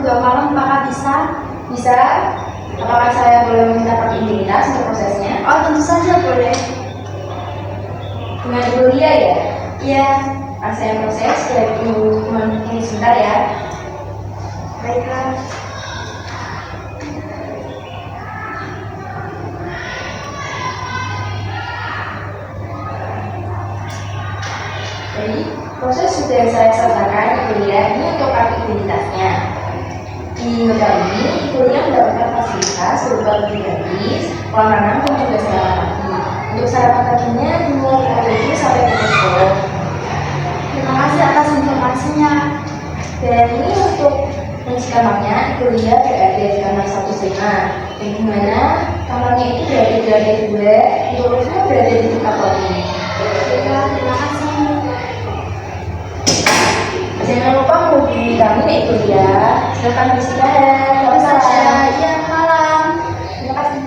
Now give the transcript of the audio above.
udah malam, apakah bisa? Bisa? Apakah saya boleh meminta identitas untuk prosesnya? Oh, tentu saja boleh. Dengan Ibu Lia ya? Iya. Saya proses, Ibu ini sebentar ya. Baiklah. Jadi, proses sudah saya selesaikan, Ibu Lia. Ini untuk kartu identitasnya. Di hotel ini, Ibu Lia mendapatkan fasilitas berupa lebih gratis, kolam renang dan juga sarapan pagi. Untuk sarapan paginya dimulai pukul 7 sampai pukul 10. Terima kasih atas informasinya. Dan ini untuk fungsi kamarnya, Ibu Lia berada di kamar 105. Yang dimana kamarnya itu berada di lantai 2, untuk liftnya berada di tingkat lobby. Baiklah, terima kasih. Jangan lupa menghubungi kami ya Ibu Lia. Silakan beristirahat. Selamat malam. Iya, malam. Terima kasih.